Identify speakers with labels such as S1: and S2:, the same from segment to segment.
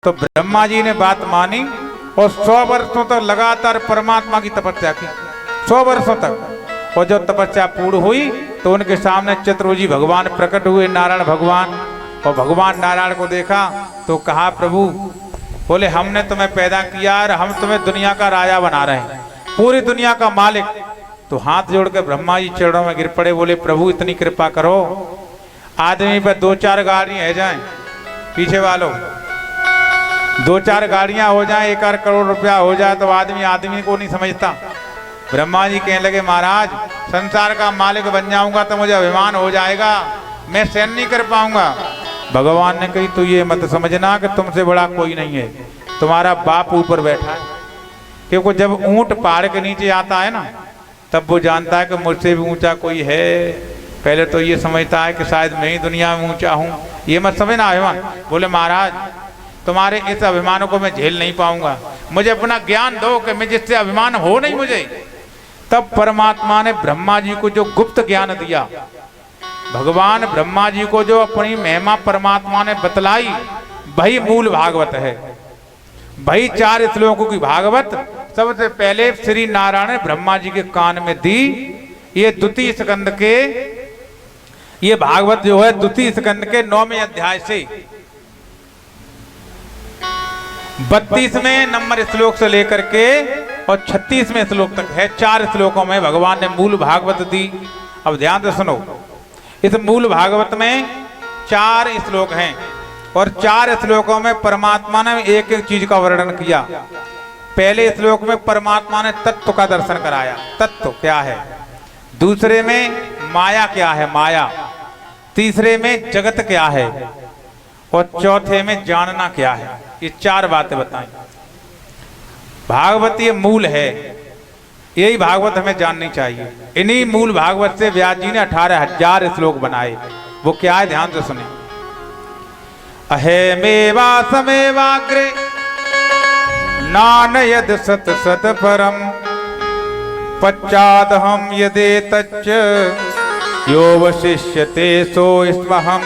S1: तो ब्रह्मा जी ने बात मानी और 100 वर्षों तक लगातार परमात्मा की तपस्या की, 100 वर्षों तक। और जब तपस्या पूर्ण हुई तो उनके सामने चतुर्भुजी भगवान प्रकट हुए, नारायण भगवान। और भगवान नारायण को देखा तो कहा, प्रभु बोले हमने तुम्हें पैदा किया और हम तुम्हें दुनिया का राजा बना रहे हैं, पूरी दुनिया का मालिक। तो हाथ जोड़ के ब्रह्मा जी चरणों में गिर पड़े, बोले प्रभु इतनी कृपा करो, आदमी पर 2-4 गाड़ियां है जाएं, पीछे वालों 2-4 गाड़ियां हो जाएं, 1 करोड़ रुपया हो जाए तो आदमी आदमी को नहीं समझता। ब्रह्मा जी कहने लगे, महाराज संसार का मालिक बन जाऊंगा तो मुझे अभिमान हो जाएगा, मैं सहन नहीं कर पाऊंगा। भगवान ने कही, तू ये मत समझना कि तुमसे बड़ा कोई नहीं है, तुम्हारा बाप ऊपर बैठा है। क्योंकि जब ऊंट पहाड़ के नीचे आता है ना, तब वो जानता है कि मुझसे भी ऊंचा कोई है। पहले तो ये समझता है कि शायद मैं ही दुनिया में ऊंचा हूँ, ये मत समझना अभिमान। बोले महाराज तुम्हारे इस अभिमान को मैं झेल नहीं पाऊंगा, मुझे अपना ज्ञान दो कि मैं जिससे अभिमान हो नहीं मुझे। तब परमात्मा ने ब्रह्मा जी को जो गुप्त ज्ञान दिया, भगवान ब्रह्मा जी को जो अपनी महिमा परमात्मा ने बतलाई, वही मूल भागवत है। वही 4 श्लोकों की भागवत सबसे पहले श्री नारायण ने ब्रह्मा जी के कान में दी। ये द्वितीय स्कंद के, ये भागवत जो है द्वितीय स्कंद के 9वें अध्याय से 32वें नंबर श्लोक से लेकर के और 36वें श्लोक तक है। 4 श्लोकों में भगवान ने मूल भागवत दी। अब ध्यान से सुनो, इस मूल भागवत में 4 श्लोक हैं और 4 श्लोकों में परमात्मा ने एक एक चीज का वर्णन किया। पहले श्लोक में परमात्मा ने तत्व का दर्शन कराया, तत्व क्या है। दूसरे में माया क्या है, माया। तीसरे में जगत क्या है और चौथे में जानना क्या है। ये 4 बातें बताई। भागवत ये मूल है, यही भागवत हमें जाननी चाहिए। इन्हीं मूल भागवत से व्यास जी ने 18,000 श्लोक बनाए। वो क्या है, ध्यान से सुने। अहेमेवा समेवाग्रे नानयद सत सत परम पश्चादहम यदे तच्च यो वशिष्यते सो स्महम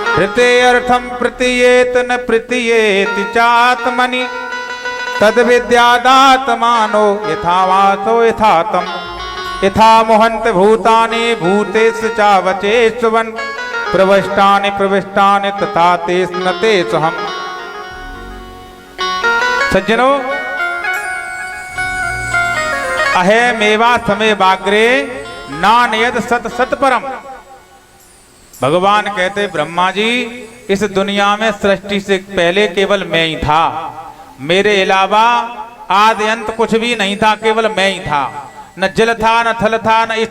S1: हृते अर्थम प्रतीयेत न प्रतीयेति चात्मनि तद विद्यादात्मानो यथावासो यथातम यथा मोहन्त भूतानि भूतेषु चावचेष्वन् प्रविष्टानि प्रविष्टानि तथा तेषु न तेषु हम। सज्जनों, अहेमेवा समेवाग्रे नानयद सत सत परम। भगवान कहते, ब्रह्मा जी इस दुनिया में सृष्टि से पहले केवल मैं ही था, मेरे अलावा आदि अंत कुछ भी नहीं था, केवल मैं ही था। न जल था, न थल था, न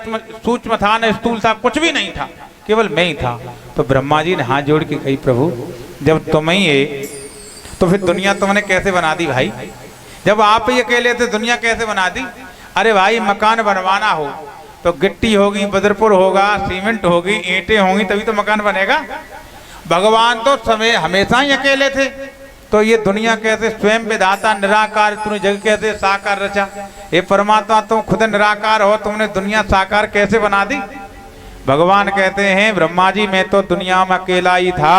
S1: सूक्ष्म था, न स्थूल था, कुछ भी नहीं था, केवल मैं ही था। तो ब्रह्मा जी ने हाथ जोड़ के कही, प्रभु जब तुम ही है तो फिर दुनिया तुमने कैसे बना दी भाई? जब आप ही अकेले थे दुनिया कैसे बना दी? अरे भाई मकान बनवाना हो तो गिट्टी होगी, बदरपुर होगा, सीमेंट होगी, ईंटें होंगी, तभी तो मकान बनेगा। भगवान तो समय हमेशा ही अकेले थे, तो ये दुनिया कैसे स्वयं विधाता निराकार, तूने जग कैसे साकार रचा? ये परमात्मा तुम खुद निराकार हो, तुमने दुनिया साकार कैसे बना दी? भगवान कहते हैं, ब्रह्मा जी मैं तो दुनिया में अकेला ही था,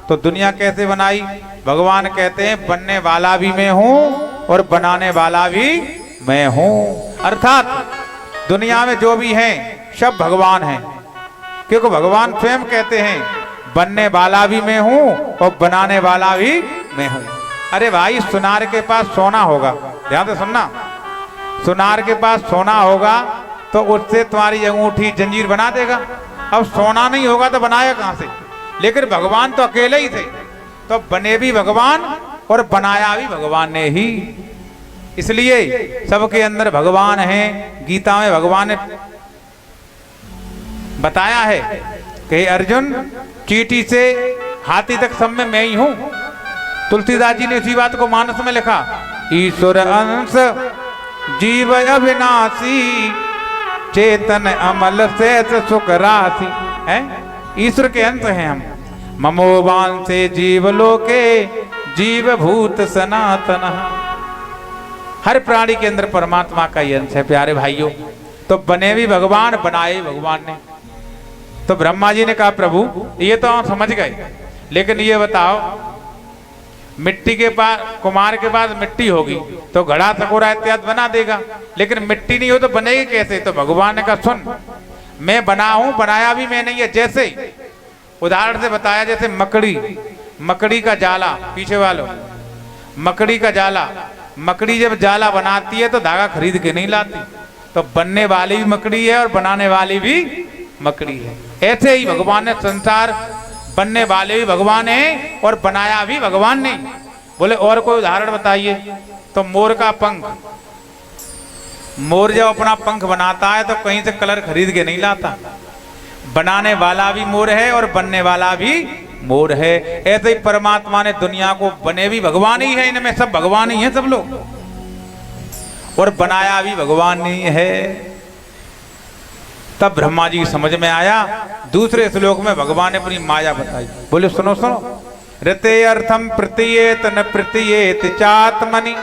S1: तो दुनिया कैसे बनाई? भगवान कहते हैं, बनने वाला भी मैं हूं और बनाने वाला भी मैं हूं। अर्थात दुनिया में जो भी है सब भगवान हैं, क्योंकि भगवान स्वयं कहते हैं, बनने वाला भी मैं हूं और बनाने वाला भी मैं हूं। अरे भाई सुनार के पास सोना होगा, ध्यान से सुनना, सुनार के पास सोना होगा तो उससे तुम्हारी अंगूठी जंजीर बना देगा। अब सोना नहीं होगा तो बनाएगा कहां से? लेकिन भगवान तो अकेले ही थे, तो बने भी भगवान और बनाया भी भगवान ने ही। इसलिए सबके अंदर भगवान हैं। गीता में भगवान ने बताया है कि अर्जुन चींटी से हाथी तक सब में मैं ही हूं। तुलसीदास जी ने इसी बात को मानस में लिखा, ईश्वर अंश जीव अविनाशी चेतन अमल शेष सुख राशि। है ईश्वर के अंश हैं हम। ममोवान से जीव लोके जीव भूत सनातन। हर प्राणी के अंदर परमात्मा का ही अंश है प्यारे भाइयों। तो बने भी भगवान, बनाए भगवान ने। तो ब्रह्मा जी ने कहा, प्रभु ये तो हम समझ गए, लेकिन ये बताओ मिट्टी के पास, कुम्हार के पास मिट्टी होगी तो घड़ा सकोरा इत्यादि बना देगा, लेकिन मिट्टी नहीं हो तो बनेगी कैसे? तो भगवान ने कहा सुन, मैं बना हूं, बनाया भी मैं नहीं है। जैसे उदाहरण से बताया, जैसे मकड़ी का जाला, पीछे वालों, मकड़ी का जाला, मकड़ी जब जाला बनाती है तो धागा खरीद के नहीं लाती, तो बनने वाली भी मकड़ी है और बनाने वाली भी मकड़ी है। ऐसे ही भगवान ने संसार, बनने वाले भी भगवान है और बनाया भी भगवान ने। बोले और कोई उदाहरण बताइए? तो मोर का पंख, मोर जब अपना पंख बनाता है तो कहीं से कलर खरीद के नहीं लाता, बनाने वाला भी मोर है और बनने वाला भी मोर है। ऐसे ही परमात्मा ने दुनिया को, बने भी भगवान ही है, इनमें सब भगवान ही है सब लोग, और बनाया भी भगवान ही है। तब ब्रह्मा जी की समझ में आया। दूसरे श्लोक में भगवान ने अपनी माया बताई। बोले सुनो सुनो, ऋते अर्थम प्रतीयेत न प्रतीयेत चात्मनि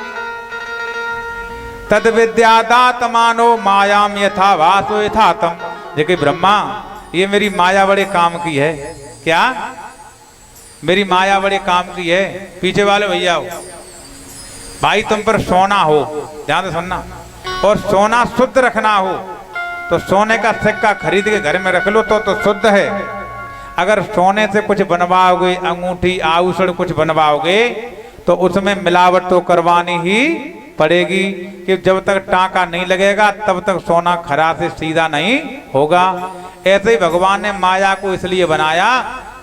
S1: तद विद्यादात्मानो मायाम यथा वासो यथातम। देखिए ब्रह्मा, ये मेरी माया बड़े काम की है। क्या? मेरी माया बड़े काम की है। पीछे वाले भैया हो भाई, तुम पर सोना हो, ध्यान से सुनना, और सोना शुद्ध रखना हो तो सोने का सिक्का खरीद के घर में रख लो तो शुद्ध है। अगर सोने से कुछ बनवाओगे, अंगूठी आभूषण कुछ बनवाओगे, तो उसमें मिलावट तो करवानी ही पड़ेगी, कि जब तक टाका नहीं लगेगा तब तक सोना खरा से सीधा नहीं होगा। ऐसे ही भगवान ने माया को इसलिए बनाया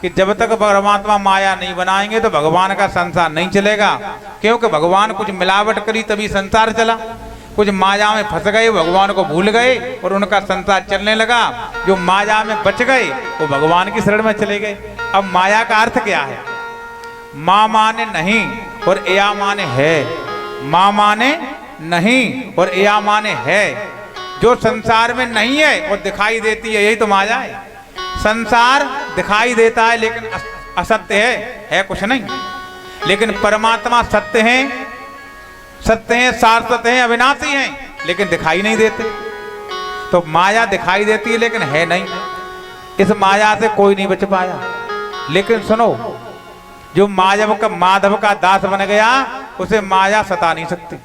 S1: कि जब तक परमात्मा माया नहीं बनाएंगे तो भगवान का संसार नहीं चलेगा, क्योंकि भगवान कुछ मिलावट करी तभी संसार चला। कुछ माया में फंस गए, भगवान को भूल गए और उनका संसार चलने लगा। जो माया में बच गए वो भगवान की शरण में चले गए। अब माया का अर्थ क्या है? माँ माने नहीं और या माने है। माँ माने नहीं और या माने है। जो संसार में नहीं है वो दिखाई देती है, यही तो माया है। संसार दिखाई देता है लेकिन असत्य है कुछ नहीं। लेकिन परमात्मा सत्य है, सत्य हैं, शाश्वत हैं, अविनाशी हैं, लेकिन दिखाई नहीं देते। तो माया दिखाई देती है लेकिन है नहीं। इस माया से कोई नहीं बच पाया। लेकिन सुनो, जो माधव का दास बन गया उसे माया सता नहीं सकती।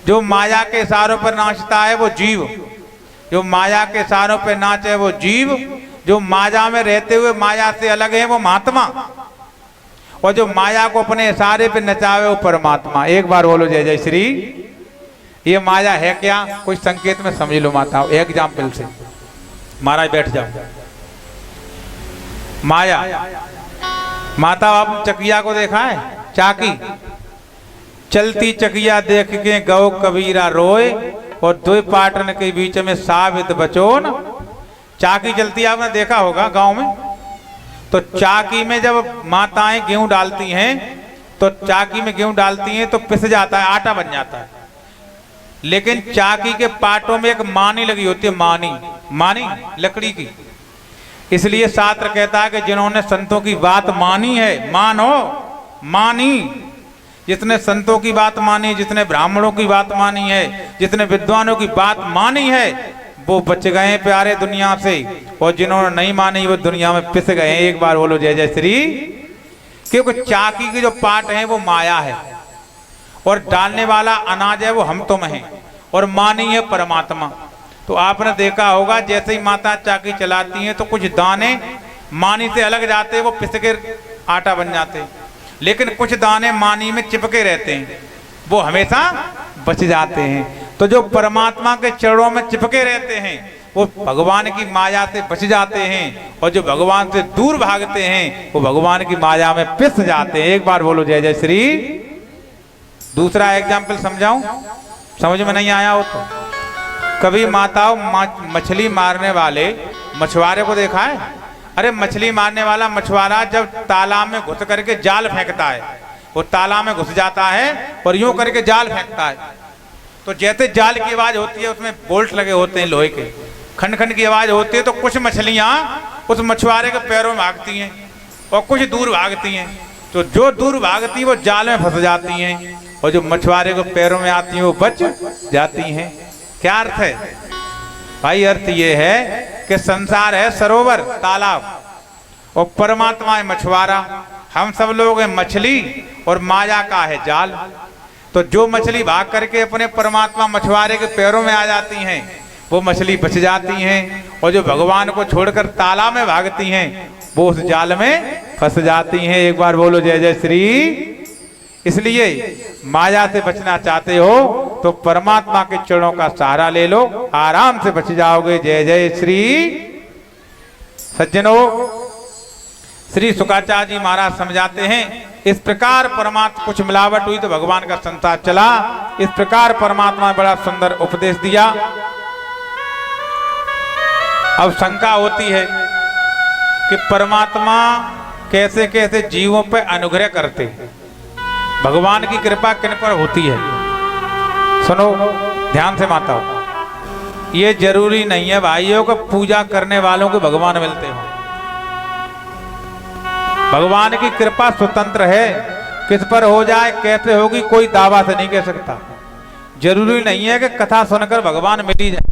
S1: जो माया के इशारों पर नाचता है वो जीव, जो माया के इशारों पर नाचे वो जीव, जो माया में रहते हुए माया से अलग है वो महात्मा, और जो माया को अपने इशारे पे नचावे वो परमात्मा। एक बार बोलो जय जय श्री। ये माया है क्या? कुछ संकेत में समझ लो माता, एग्जाम्पल से। महाराज बैठ जाओ। माया, माता आप चकिया को देखा है? चाकी, चलती चकिया देख के गौ कबीरा रोए, और दो पाटन के बीच में साबित बचोन। चाकी चलती आपने देखा होगा गांव में। तो चाकी में जब माताएं गेहूं डालती हैं तो चाकी में गेहूं डालती हैं तो पिस जाता है, आटा बन जाता है। लेकिन चाकी के पाटों में एक मानी लगी होती है, मानी लकड़ी की। इसलिए शास्त्र कहता है कि जिन्होंने संतों की बात मानी है, मानो मानी, जितने संतों की बात मानी, जितने ब्राह्मणों की बात मानी है, जितने विद्वानों की बात मानी है, वो बच गए प्यारे दुनिया से, और जिन्होंने नहीं मानी वो दुनिया में पिस गए। एक बार बोलो जय जय श्री। क्योंकि चाकी की जो पाट है वो माया है, और डालने वाला अनाज है वो हम तुम हैं, और मानी है परमात्मा। तो आपने देखा होगा जैसे ही माता चाकी चलाती हैं तो कुछ दाने मानी से अलग जाते, वो पिस के आटा बन जाते, लेकिन कुछ दाने मानी में चिपके रहते हैं, वो हमेशा बच जाते हैं। तो जो परमात्मा के चरणों में चिपके रहते हैं वो भगवान की माया से बच जाते हैं, और जो भगवान से दूर भागते हैं वो भगवान की माया में पिस जाते हैं। एक बार बोलो जय जय श्री। दूसरा एग्जाम्पल समझाऊं, समझ में नहीं आया हो तो? कभी माताओं मछली मारने वाले मछुआरे को देखा है? अरे मछली मारने वाला मछुआरा जब तालाब में घुस करके जाल फेंकता है, वो तालाब में घुस जाता है और यूं करके जाल फेंकता है, तो जैसे जाल की आवाज होती है उसमें बोल्ट लगे होते हैं लोहे के, खंड खंड की आवाज होती है, तो कुछ मछलियां उस मछुआरे के पैरों में भागती हैं और कुछ दूर भागती हैं। तो जो दूर भागती है वो जाल में फंस जाती हैं, और जो मछुआरे को पैरों में आती हैं वो बच जाती हैं। क्या अर्थ है भाई? अर्थ ये है कि संसार है सरोवर, तालाब, और परमात्मा है मछुआरा। हम सब लोग हैं मछली और माया का है जाल। तो जो मछली भाग करके अपने परमात्मा मछुआरे के पैरों में आ जाती हैं वो मछली बच जाती हैं, और जो भगवान को छोड़कर तालाब में भागती हैं वो उस जाल में फंस जाती हैं। एक बार बोलो जय जय श्री। इसलिए माया से बचना चाहते हो तो परमात्मा के चरणों का सहारा ले लो, आराम से बच जाओगे। जय जय श्री। सज्जनों, श्री शुक्राचार्य जी महाराज समझाते हैं इस प्रकार परमात्मा कुछ मिलावट हुई तो भगवान का संसार चला। इस प्रकार परमात्मा ने बड़ा सुंदर उपदेश दिया। अब शंका होती है कि परमात्मा कैसे कैसे जीवों पर अनुग्रह करते, भगवान की कृपा किन पर होती है। सुनो ध्यान से माता हो, ये जरूरी नहीं है भाइयों को पूजा करने वालों को भगवान मिलते हो। भगवान की कृपा स्वतंत्र है, किस पर हो जाए कैसे होगी कोई दावा से नहीं कह सकता। जरूरी नहीं है कि कथा सुनकर भगवान मिल ही जाए।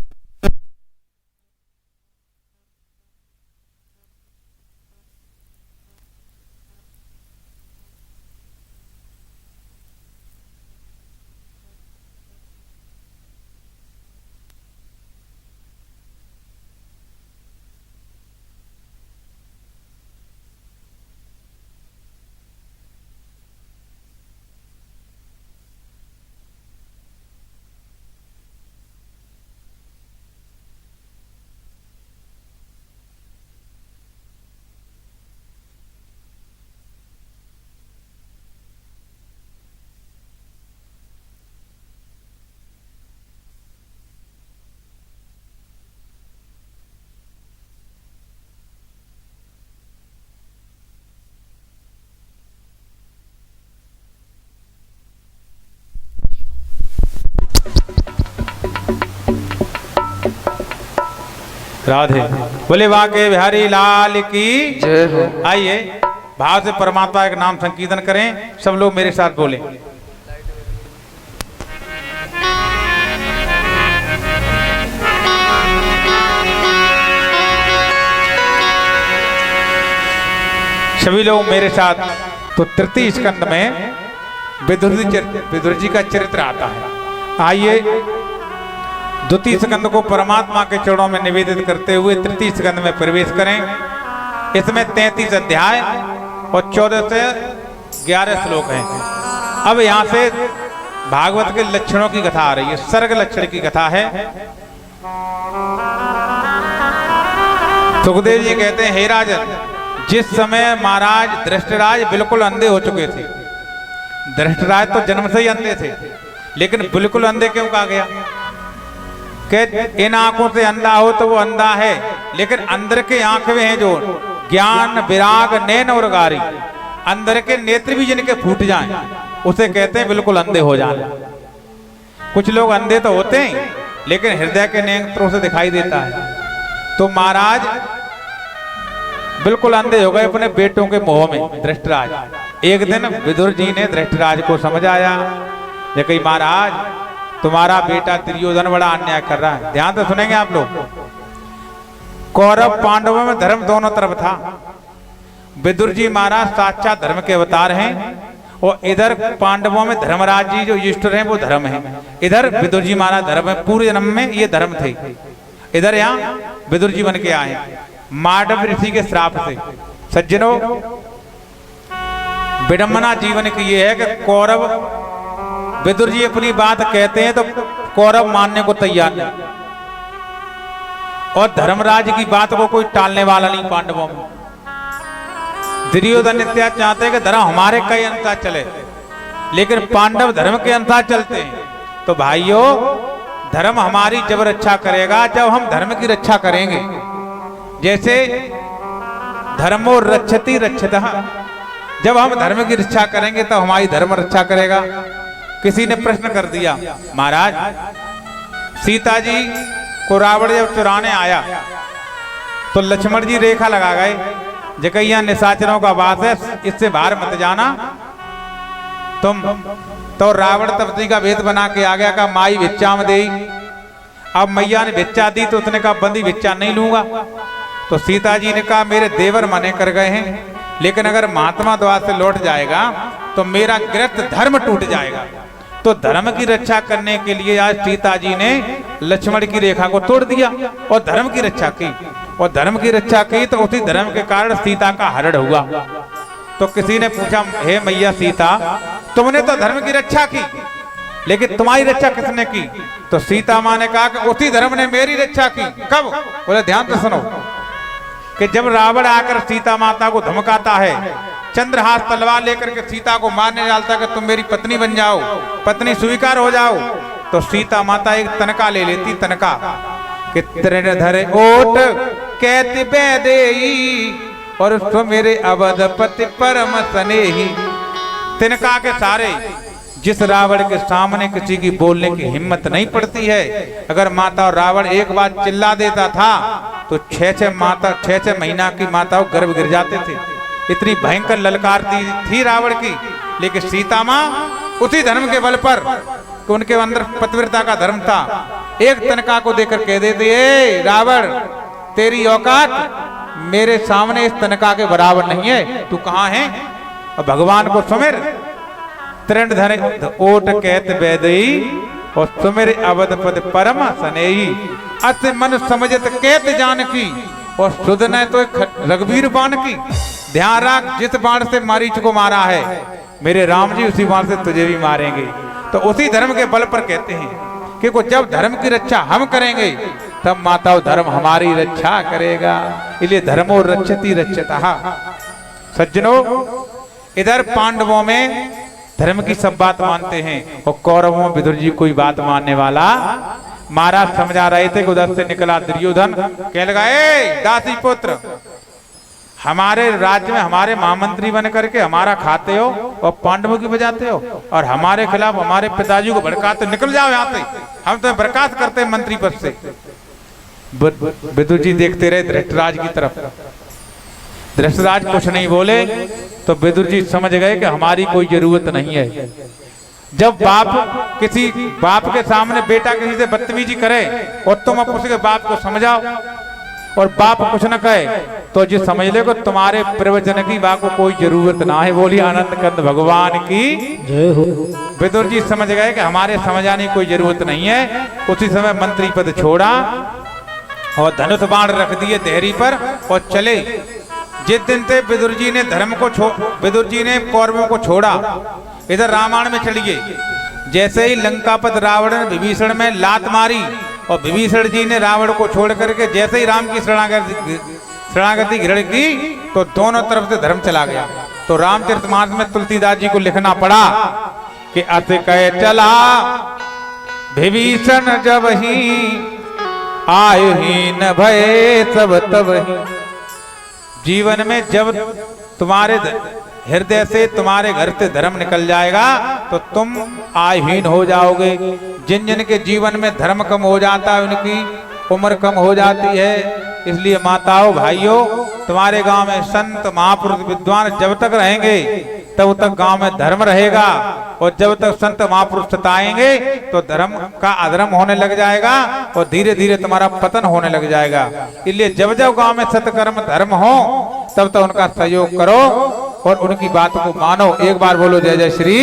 S1: राधे बोले वाके बिहारी लाल की जय हो। आइए भाव से परमात्मा का नाम संकीर्तन करें, सब लोग मेरे साथ बोले। सभी लोग मेरे साथ। तो तृतीय स्कंद में विदुर जी का चरित्र आता है। आइए द्वितीय स्कंद को परमात्मा के चरणों में निवेदित करते हुए तृतीय स्कंद में प्रवेश करें। इसमें 33 अध्याय और 14 से 11 श्लोक हैं। अब यहाँ से भागवत के लक्षणों की कथा आ रही है, सर्ग लक्षण की कथा है। सुखदेव जी कहते हैं, हे राजन, जिस समय महाराज धृष्टराज बिल्कुल अंधे हो चुके थे। धृष्टराज तो जन्म से ही अंधे थे, लेकिन बिल्कुल अंधे क्यों कहा गया? कि इन आंखों से अंधा हो तो वो अंधा है, लेकिन अंदर के आंखें हैं जो ज्ञान विराग नैन और गारी, अंदर के नेत्र भी जिनके फूट जाएं उसे कहते हैं बिल्कुल अंधे हो जाना। कुछ लोग अंधे तो होते हैं लेकिन हृदय के नेत्रों से दिखाई देता है। तो महाराज बिल्कुल अंधे हो गए अपने बेटों के मोह में। धृष्टराज एक दिन विदुर जी ने धृष्टराज को समझाया, ये कही महाराज तुम्हारा बेटा दुर्योधन बड़ा अन्याय कर रहा है। ध्यान से सुनेंगे आप लोग। कौरव पांडवों में धर्म दोनों तरफ था। विदुर जी महाराज साक्षात धर्म के अवतार हैं, और इधर पांडवों में धर्मराज जी जो युधिष्ठिर हैं वो धर्म है, इधर विदुर जी महाराज धर्म है। पूर्व जन्म में ये धर्म थे, इधर यहाँ विदुर जी बन के आए मांडव ऋषि के श्राप से। सज्जनों, विडंबना जीवन की ये है कि कौरव विदुर जी अपनी बात कहते हैं तो कौरव मानने को तैयार नहीं, और धर्मराज की बात को कोई टालने वाला नहीं। पांडवों में दुर्योधन इत्यादि चाहते हैं कि धर्म हमारे कई अनुसार चले, लेकिन पांडव धर्म के अनुसार चलते हैं। तो भाइयों, धर्म हमारी जब रक्षा करेगा, जब हम धर्म की रक्षा करेंगे। जैसे धर्मो रक्षति रक्षतः, जब हम धर्म की रक्षा करेंगे तो हमारी धर्म रक्षा करेगा। किसी ने प्रश्न कर दिया, महाराज सीता जी को रावण जब चुराने आया तो लक्ष्मण जी रेखा लगा गए, जकैया निशाचरों का वास है, इससे बाहर मत जाना तुम। तो रावण तपस्वी का भेद बना के आ गया, कहा माई भिक्षा में दे। अब मैया ने भिक्षा दी तो उसने कहा बंदी भिक्षा नहीं लूंगा। तो सीता जी ने कहा मेरे देवर मने कर गए हैं, लेकिन अगर महात्मा द्वार से लौट जाएगा तो मेरा गृहस्थ धर्म टूट जाएगा। तो धर्म की रक्षा करने के लिए आज सीता जी ने लक्ष्मण की रेखा को तोड़ दिया और धर्म की रक्षा की। और धर्म की रक्षा की तो उसी धर्म के कारण सीता का हरण हुआ। तो किसी ने पूछा, हे मैया सीता, तुमने तो धर्म की रक्षा की, लेकिन तुम्हारी रक्षा किसने की? तो सीता माँ ने कहा कि उसी धर्म ने मेरी रक्षा की। कब? बोले ध्यान से सुनो कि जब रावण आकर सीता माता को धमकाता है, चंद्रहास तलवार लेकर के सीता को मारने डालता कि तुम मेरी पत्नी बन जाओ, पत्नी स्वीकार हो जाओ, तो सीता माता एक तनका ले लेती, तनका कि तृण धरे ओट कहते बेदेई और उसको मेरे अवधपति परम स्नेही। तिनका के सारे जिस रावण के सामने किसी की बोलने की हिम्मत नहीं पड़ती है। अगर माता और रावण एक बार चिल्ला देता था तो छह महीना की माताओं गर्भ गिर जाते थे। इतनी भयंकर ललकार थी रावण की। लेकिन सीता माँ उसी धर्म के बल पर, कि उनके अंदर पतिव्रता का धर्म था, एक तनका को देकर कह देते, ए रावण, तेरी औकात मेरे सामने इस तनका के बराबर नहीं है, तू कहाँ है? और भगवान को सुमिर, तृण धरे ओट कहत बेदई और सुमिर अवधपति परम स्नेही। अस मन समझत कहत जानकी और सुध न तो रघुवीर बाण की। ध्यान रख, जिस बाण से मारीच को मारा है मेरे राम जी, उसी बाण से तुझे भी मारेंगे। तो उसी धर्म के बल पर कहते हैं कि जब धर्म की रक्षा हम करेंगे तब माता धर्म हमारी रक्षा करेगा। इसलिए धर्मो रक्षति रक्षतः। सज्जनों, इधर पांडवों में धर्म की सब बात मानते हैं और कौरवों में विदुर जी कोई बात मानने वाला। महाराज समझा रहे थे कि उधर से निकला दुर्योधन, कह लगा, ए दासी पुत्र, हमारे राज्य में हमारे महामंत्री बन करके हमारा खाते हो और पांडवों की बजाते हो और हमारे खिलाफ हमारे पिताजी को भड़काते, निकल जाओ यहाँ से, हम तो बर्खास्त करते हैं मंत्री पद से। विदुर जी देखते रहे धृतराज की तरफ। धृतराज कुछ नहीं बोले तो विदुर जी समझ गए कि हमारी कोई जरूरत नहीं है। जब किसी बाप के सामने बेटा किसी से बदतमीजी करे और तुम उसके बाप को समझाओ और बाप कुछ न कहे तो जी समझ ले को तुम्हारे प्रवचन की बात को कोई जरूरत ना है। बोली आनंद कंद भगवान की जय हो। विदुर जी समझ गए कि हमारे समझाने की कोई जरूरत नहीं है। उसी समय मंत्री पद छोड़ा और धनुष बाण रख दिए देहरी पर और चले। जिस दिन से विदुर जी ने विदुर जी ने कौरवों को छोड़ा, इधर रामायण में चलिए। जैसे ही लंकापत रावण ने विभीषण में लात मारी और विभीषण जी ने रावण को छोड़ करके जैसे ही राम की शरणागति ग्रहण की तो दोनों तरफ से धर्म चला गया। तो रामचरितमानस में तुलसीदास जी को लिखना पड़ा कि अत कह चला विभीषण जब ही आयु ही न भय सब तब ही। जीवन में जब तुम्हारे हृदय से तुम्हारे घर से धर्म निकल जाएगा तो तुम आयुहीन हो जाओगे। जिन जिन के जीवन में धर्म कम हो जाता है उनकी उम्र कम हो जाती है। इसलिए माताओं भाइयों, तुम्हारे गांव में संत महापुरुष विद्वान जब तक रहेंगे तब तक गांव में धर्म रहेगा और जब तक संत महापुरुष सताएंगे तो धर्म का अधर्म होने लग जाएगा और धीरे धीरे तुम्हारा पतन होने लग जाएगा। इसलिए जब जब गांव में सत्कर्म धर्म हो तब तक उनका सहयोग करो और उनकी बात को मानो। एक बार बोलो जय जय श्री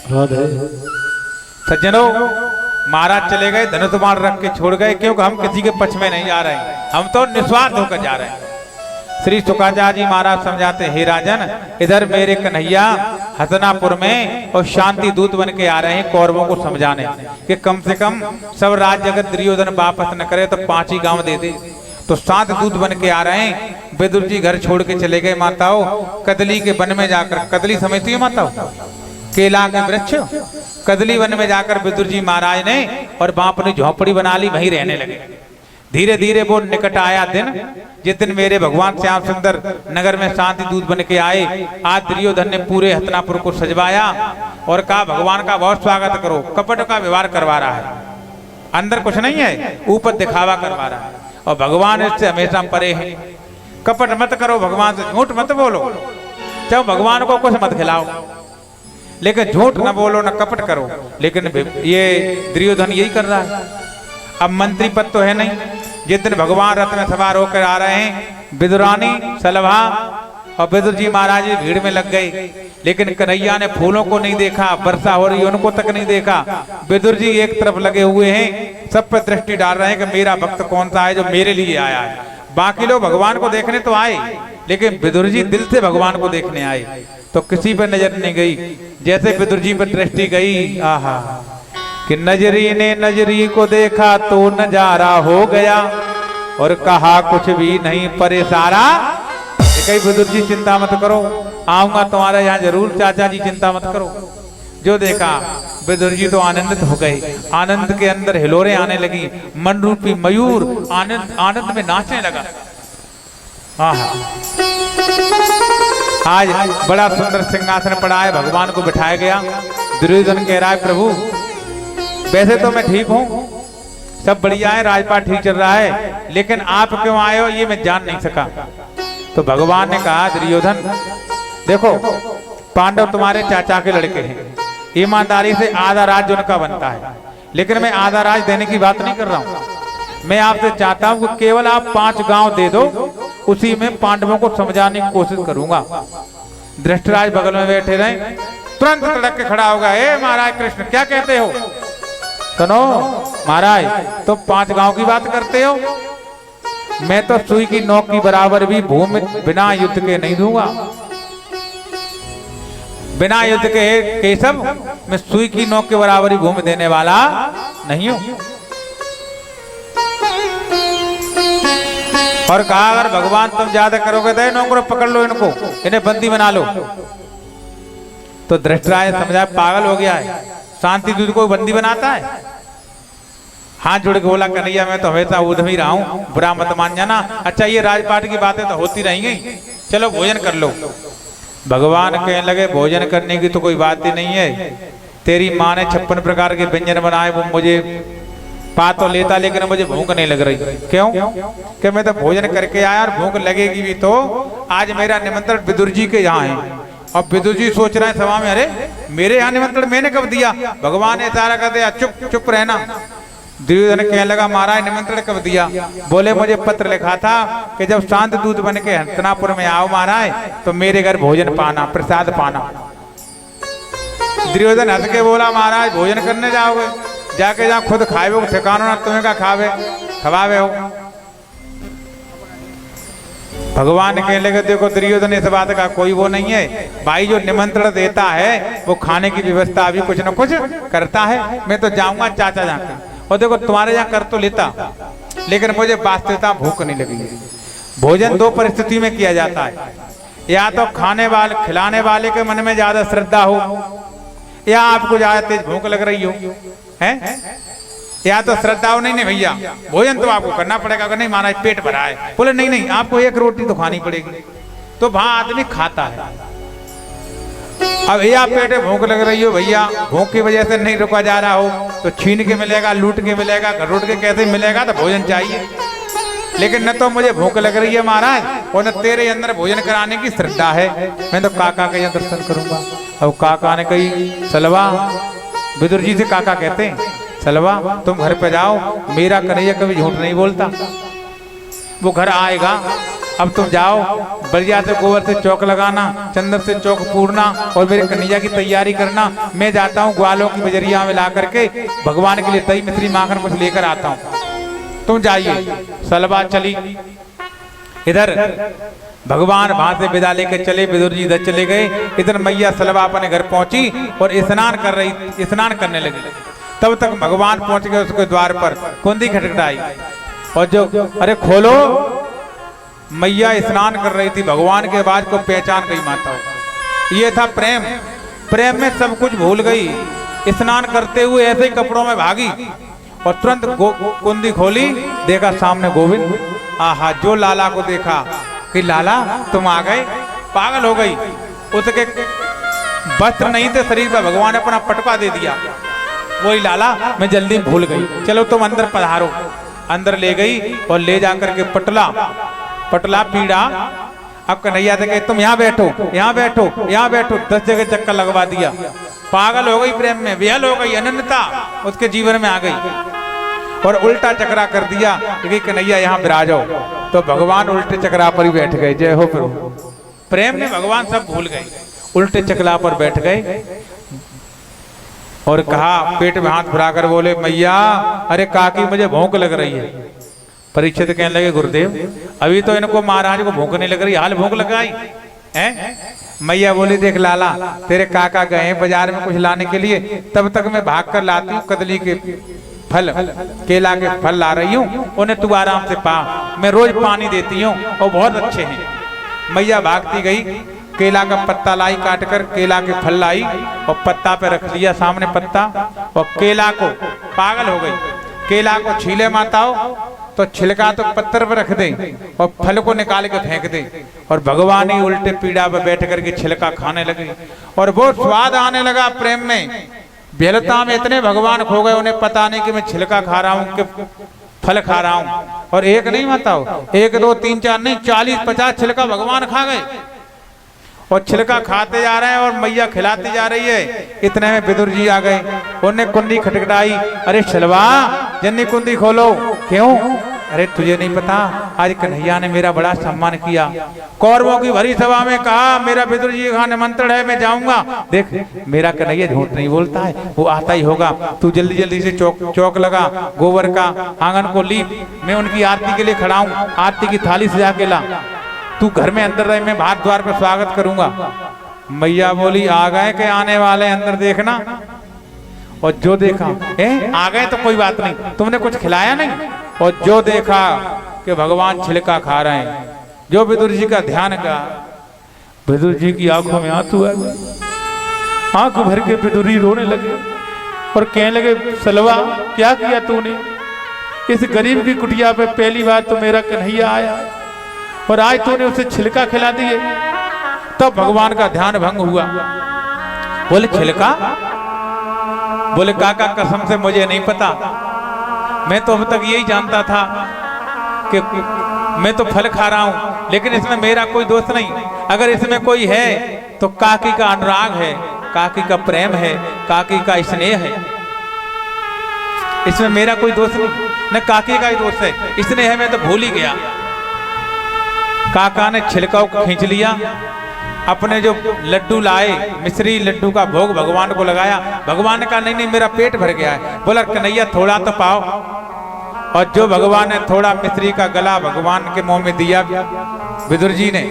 S1: राधे। सज्जनों, महाराज चले गए, धनुष बाण रख के छोड़ गए, क्योंकि हम किसी के पक्ष में नहीं जा रहे हैं, हम तो निस्वार्थ होकर जा रहे हैं। श्री शुक्राचार्य जी महाराज समझाते, हे राजन, इधर मेरे कन्हैया हसनापुर में और शांति दूत बन के आ रहे हैं कौरवों को समझाने कि कम से कम सब राज्य अगर दुर्योधन वापस न करे तो 5 ही गांव दे दे। तो 7 दूत बन के आ रहे हैं। विदुर जी घर छोड़ के चले गए माताओं, कदली के वन में जाकर, कदली समझती है माताओं, केला के वृक्ष, कदली वन में जाकर विदुर जी महाराज ने और वहां अपनी झोपड़ी बना ली, वहीं रहने लगे। धीरे धीरे वो निकट आया दिन जिस दिन मेरे भगवान श्याम सुंदर नगर में शांति दूत बन के आए। आज दुर्योधन ने पूरे हस्तिनापुर को सजवाया और कहा भगवान का बहुत स्वागत करो। कपट का व्यवहार करवा रहा है, अंदर कुछ नहीं है, ऊपर दिखावा करवा रहा है और भगवान इससे हमेशा परे है। कपट मत करो, भगवान से झूठ मत बोलो, चाहे भगवान को कुछ मत खिलाओ, लेकिन झूठ न बोलो न कपट करो। लेकिन ये दुर्योधन यही कर रहा है। अब मंत्री पद तो है नहीं। जिस दिन भगवान रथ में सवार होकर आ रहे हैं, विदुरानी सलभा और विदुर जी महाराज जी भीड़ में लग गए, लेकिन कन्हैया ने फूलों को नहीं देखा, वर्षा हो रही उनको तक नहीं देखा। विदुर जी एक तरफ लगे हुए हैं, सब पर दृष्टि डाल रहे हैं कि मेरा भक्त कौन सा है जो मेरे लिए आया है। बाकी लोग भगवान को देखने तो आए, लेकिन विदुर जी दिल से भगवान को देखने आए, तो किसी पर नजर नहीं गई। जैसे विदुर जी पर दृष्टि गई, आहा, कि नजरी ने नजरी को देखा तो नजारा हो गया, और कहा कुछ भी नहीं परे सारा। कई विदुर जी चिंता मत करो, आऊंगा तुम्हारे यहाँ जरूर, चाचा जी चिंता मत करो। जो देखा विदुर जी तो आनंदित हो गए, आनंद के अंदर हिलोरें आने लगी, मन रूपी मयूर आनंद में नाचने लगा। आज बड़ा सुंदर सिंहासन पड़ा है, भगवान को बिठाया गया। दुर्योधन कह रहा है प्रभु वैसे तो मैं ठीक हूँ, सब बढ़िया है, राजपाट ठीक चल रहा है, लेकिन आप क्यों आए हो ये मैं जान नहीं सका। तो भगवान ने कहा दुर्योधन देखो पांडव तुम्हारे चाचा के लड़के हैं, ईमानदारी से आधा राज्य उनका बनता है, लेकिन मैं आधा राज्य देने की बात नहीं कर रहा हूं। मैं आपसे चाहता हूं कि केवल आप 5 गांव दे दो, उसी में पांडवों को समझाने की कोशिश करूंगा। धृष्टराज बगल में बैठे रहे, तुरंत तड़क के खड़ा होगा, ए महाराज कृष्ण क्या कहते हो? सुनो महाराज तुम 5 गांव की बात करते हो, मैं तो सुई की नोक की बराबर भी भूमि बिना युद्ध के नहीं दूंगा। बिना युद्ध के केशव मैं सुई की नोक के बराबर ही भूमि देने वाला नहीं हूं। और कहा अगर भगवान तुम ज्यादा करोगे तो नौकरों पकड़ लो, इनको इन्हें बंदी बना लो। तो धृष्टराज समझा पागल हो गया है, शांति दूत को बंदी बनाता है। हाथ जोड़ के बोला कन्हैया मैं तो हमेशा उधम ही रहा हूं, बुरा मत मान जाना। अच्छा ये राजपाट की बातें तो होती रहेंगी, चलो भोजन कर लो। भगवान कहने लगे भोजन करने की तो कोई बात ही नहीं है, तेरी माँ ने 56 प्रकार के व्यंजन बनाए, वो मुझे पा तो लेता लेकिन मुझे भूख नहीं लग रही। क्यों? कि मैं तो भोजन करके आया और भूख लगेगी भी तो। आज मेरा निमंत्रण विदुर जी के यहाँ है, अब विदुर जी सोच रहे हैं सभा में अरे मेरे यहाँ निमंत्रण मैंने कब दिया? भगवान ने इशारा कर दिया चुप चुप रहना। दुर्योधन कहने लगा महाराज निमंत्रण कब दिया? बोले मुझे पत्र लिखा था कि जब शांत दूत बन के हस्तिनापुर में आओ महाराज तो मेरे घर भोजन पाना, प्रसाद पाना। दुर्योधन हंस के बोला महाराज भोजन करने जाओगे, जाके जहाँ खुद खाए ठिकाना ना, तुम्हें क्या खावे खवावे हो? भगवान कहने लगे देखो दुर्योधन इस बात का कोई वो नहीं है, भाई जो निमंत्रण देता है वो खाने की व्यवस्था भी कुछ न कुछ करता है। मैं तो जाऊंगा चाचा जाकर, और देखो तुम्हारे यहाँ कर तो लेता, लेकिन मुझे वास्तविकता भूख नहीं लगी। भोजन 2 परिस्थिति में किया जाता है, या तो खाने वाले खिलाने वाले के मन में ज्यादा श्रद्धा हो, या आपको ज्यादा तेज भूख लग रही हो, हैं? या तो श्रद्धा हो नहीं भैया भोजन तो आपको करना पड़ेगा, अगर नहीं महाराज पेट भरा है, बोले नहीं नहीं आपको 1 रोटी तो खानी पड़ेगी, तो वहां आदमी खाता है। अब या पेट भूख लग रही हो भैया, भूख की वजह से नहीं रुका जा रहा हो तो छीन के मिलेगा, लूट के मिलेगा, घरोट के कैसे मिलेगा, तो भोजन चाहिए। लेकिन न तो मुझे भूख लग रही है महाराज, और न तेरे अंदर भोजन कराने की श्रद्धा है, मैं तो काका के यहाँ दर्शन करूंगा। अब काका ने कही सलवा, विदुर जी से काका कहते हैं सलवा तुम घर पे जाओ, मेरा कन्हैया कभी झूठ नहीं बोलता, वो घर आएगा। अब तुम जाओ बढ़िया से गोबर से चौक लगाना, चंदन से चौक पूरना, और मेरे कन्हैया की तैयारी करना। मैं जाता हूँ ग्वालों की बजरिया में ला करके भगवान के लिए दही मिश्री माखन कुछ लेकर आता हूँ, तुम जाइए। सलवा चली। इधर भगवान वहां से विदा लेकर चले, विदुर जी इधर चले गए। इधर मैया सलवा अपने घर पहुंची और स्नान करने लगी। तब तक भगवान पहुंच गए उसके द्वार पर, कुंदी खटखटाई और जो अरे खोलो, मैया स्नान कर रही थी, भगवान के आवाज को पहचान गई माता। ये था प्रेम, प्रेम में सब कुछ भूल गई। स्नान करते हुए ऐसे ही कपड़ों में भागी और तुरंत कुंदी खोली, देखा सामने गोविंद। आहा, जो लाला को देखा कि लाला तुम आ गए, पागल हो गई। उसके वस्त्र नहीं थे शरीर पर, भगवान ने अपना पटका दे दिया। वही लाला मैं जल्दी भूल गई, चलो तुम अंदर पधारो। अंदर ले गई और ले जाकर के पटला पीड़ा। अब कन्हैया से कहे तुम यहाँ बैठो, यहाँ बैठो, यहाँ बैठो, 10 जगह चक्कर लगवा दिया। पागल हो गई, प्रेम में विहल हो गई, अनन्यता उसके जीवन में आ गई और उल्टा चक्रा कर दिया कि कन्हैया यहाँ विराजो। तो भगवान उल्टे चक्रा पर ही बैठ गए। जय हो प्रभु। प्रेम में भगवान सब भूल गए, उल्टे चकला पर बैठ गए और कहा, पेट में हाथ फुलाकर बोले, मैया अरे काकी मुझे भूख लग रही है। परीक्षित कहने लगे, गुरुदेव अभी तो इनको महाराज को भूख नहीं लग रही, हाल भूख लगाई है। मैया बोली, देख लाला तेरे काका गए बाजार में कुछ लाने के लिए, तब तक मैं भाग कर लाती हूँ कदली के फल, केला के फल ला रही हूँ, उन्हें तू आराम से पा, मैं रोज पानी देती हूँ और बहुत अच्छे हैं। मैया भागती गई, केला का पत्ता लाई, काट कर केला के फल लाई और पत्ता पे रख लिया सामने पत्ता, और केला को पागल हो गई, केला को छीले माताओ तो छिलका तो पत्थर पर रख दे और फल को निकाल के फेंक दे, और भगवान ही उल्टे पीड़ा पर बैठ करके छिलका खाने लगे और वो स्वाद आने लगा प्रेम में। बेलता में इतने भगवान खो गए, उन्हें पता नहीं कि मैं छिलका खा रहा हूँ कि फल खा रहा हूँ। और एक नहीं बताओ, 1 2 3 4 नहीं 40-50 छिलका भगवान खा गए और छिलका खाते जा रहे हैं और मैया खिलाती जा रही है। इतने में विदुर जी आ गए, उन्हें कुंडी खटखटाई, अरे छलवा जन्नी कुंडी खोलो। क्यों? अरे तुझे नहीं पता आज कन्हैया ने मेरा बड़ा सम्मान किया, कौरवों की भरी सभा में कहा मेरा विदुर जी का निमंत्रण है, मैं जाऊंगा। देख मेरा कन्हैया झूठ नहीं बोलता है, वो आता ही होगा, तू जल्दी जल्दी से चौक लगा, गोबर का आंगन को लीप, मैं उनकी आरती के लिए खड़ा हूँ, आरती की थाली सजा के ला, तू घर में अंदर रहे, मैं बाहर द्वार पर स्वागत करूंगा। मैया बोली, आ गए के आने वाले अंदर देखना। और जो देखा, आ गए तो कोई बात नहीं, तुमने कुछ खिलाया नहीं। और जो देखा कि भगवान छिलका खा रहे हैं, जो विदुर जी का ध्यान का, विदुर जी की आंखों में आंसू आ गए, आंख भर के विदुरी रोने लगे और कहने लगे, सलवा क्या किया तूने, इस गरीब की कुटिया पे पहली बार तो मेरा कन्हैया आया और आज तूने उसे छिलका खिला दिए। तब भगवान का ध्यान भंग हुआ। बोले छिलका? बोले काका कसम से मुझे नहीं पता, मैं तो अब तक यही जानता था कि मैं तो फल खा रहा हूं, लेकिन इसमें मेरा कोई दोष नहीं। अगर इसमें कोई है तो काकी का अनुराग है, काकी का प्रेम है, काकी का स्नेह है, इसमें मेरा कोई दोष नहीं, न काकी का ही दोष है, स्नेह है, मैं तो भूल ही गया। काका ने छिलका को खींच लिया, अपने जो लड्डू लाए, मिश्री लड्डू का भोग भगवान को लगाया। भगवान ने कहा, नहीं नहीं मेरा पेट भर गया है। बोला, कन्हैया थोड़ा तो पाओ। और जो भगवान ने थोड़ा मिश्री का गला भगवान के मुंह में दिया, विदुर जी ने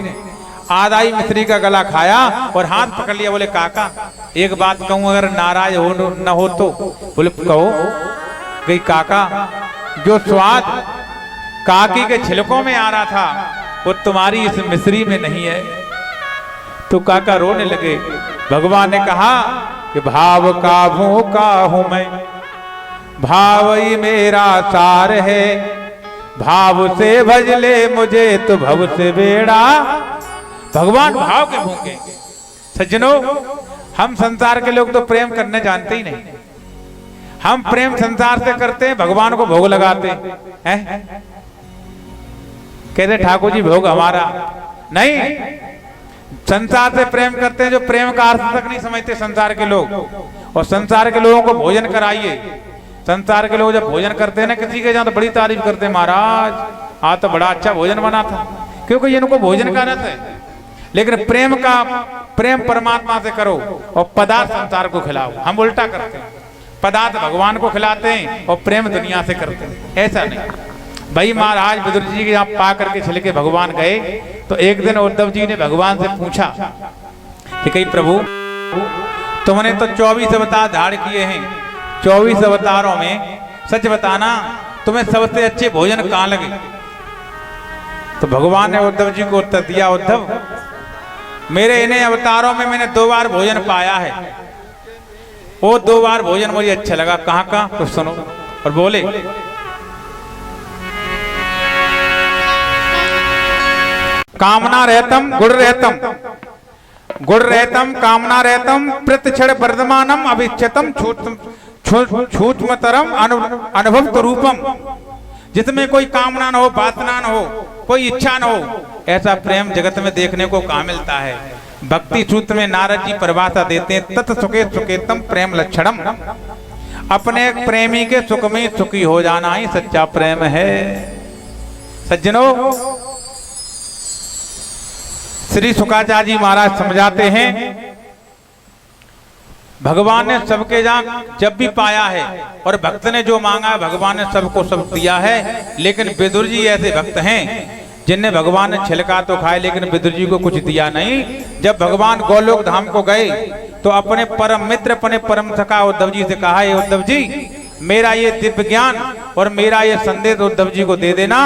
S1: आधा ही मिश्री का गला खाया और हाथ पकड़ लिया। बोले, काका एक बात कहूं, अगर नाराज हो न हो तो? बोले, कहो। गई, काका जो स्वाद काकी के छिलकों में आ रहा था वो तुम्हारी इस मिश्री में नहीं है। तो काका रोने लगे। भगवान ने कहा कि भाव का भूखा हूं मैं, भाव ही मेरा सार है, भाव से भज ले मुझे तो भव से बेड़ा। भगवान भाव के भूखे। सज्जनों, हम संसार के लोग तो प्रेम करने जानते ही नहीं, हम प्रेम संसार से करते हैं, भगवान को भोग लगाते हैं। कहते ठाकुर जी भोग हमारा नहीं, संसार से प्रेम करते हैं जो प्रेम का अर्थ तक नहीं समझते संसार के लोग। और संसार के लोगों को भोजन कराइए, संसार के लोग जब भोजन करते हैं ना किसी के जहाँ, तो बड़ी तारीफ करते हैं, महाराज आज तो बड़ा अच्छा भोजन बना था, क्योंकि इनको भोजन का रस है। लेकिन प्रेम परमात्मा से करो और पदार्थ संसार को खिलाओ। हम उल्टा करते हैं, पदार्थ भगवान को खिलाते हैं और प्रेम दुनिया से करते हैं, ऐसा नहीं। भाई महाराज विदुर जी के यहाँ पा करके छिलके भगवान गए, तो एक दिन उद्धव जी ने भगवान से पूछा कि कहीं प्रभु तुमने तो 24 अवतार धारण किए हैं, 24 अवतारों में सच बताना तुम्हें सबसे अच्छे भोजन कहाँ लगे? तो भगवान ने उद्धव जी को उत्तर दिया, उद्धव मेरे इन्हें अवतारों में मैंने 2 बार भोजन पाया है, वो 2 बार भोजन मुझे अच्छा लगा। कहाँ का? तो सुनो। और बोले, कामना रहतम गुड़ रहतम, गुड़ रहतम कामना रहतम, प्रतिक्षण वर्धमानम अभिच्छतम सूक्ष्मतरम अनुभव रूपम। जिसमें कोई कामना न हो, वासना न हो, कोई इच्छा न हो, ऐसा प्रेम जगत में देखने को कहाँ मिलता है? भक्ति सूत्र में नारद जी परिभाषा देते हैं, तत् सुखे सुखेतम प्रेम लक्षणम। अपने प्रेमी के सुख में सुखी हो जाना ही सच्चा प्रेम है। सज्जनों, श्री शुकाचार्य जी महाराज समझाते हैं, भगवान ने सबके जब भी पाया है और भक्त ने जो मांगा है भगवान ने सबको सब दिया है। लेकिन विदुर जी ऐसे भक्त हैं जिनने भगवान ने छिलका तो खाए लेकिन विदुर जी को कुछ दिया नहीं। जब भगवान गोलोक धाम को गए तो अपने परम मित्र, अपने परम सखा उद्धव जी से कहा, हे उद्धव जी, मेरा ये दिव्य ज्ञान और मेरा ये संदेश उद्धव जी को दे देना,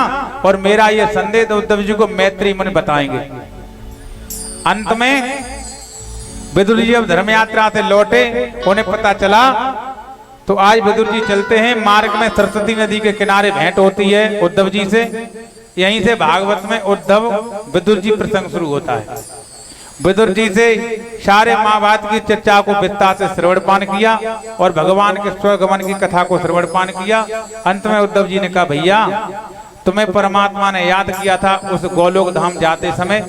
S1: और मेरा ये संदेश उद्धव जी को मैत्री मुनि बताएंगे। अंत में विदुर जी जब धर्म यात्रा से लौटे, उन्हें पता चला तो आज विदुर जी चलते हैं, मार्ग में सरस्वती नदी के किनारे भेंट होती है उद्धव जी से। यहीं से भागवत में उद्धव विदुर जी प्रसंग शुरू होता है। विदुर जी से सारे महाभारत की चर्चा को विस्तार से श्रवणपान किया और भगवान के स्वगमन की कथा को श्रवणपान किया। अंत में उद्धव जी ने कहा, भैया तुम्हें परमात्मा ने याद किया था उस गोलोक धाम जाते समय।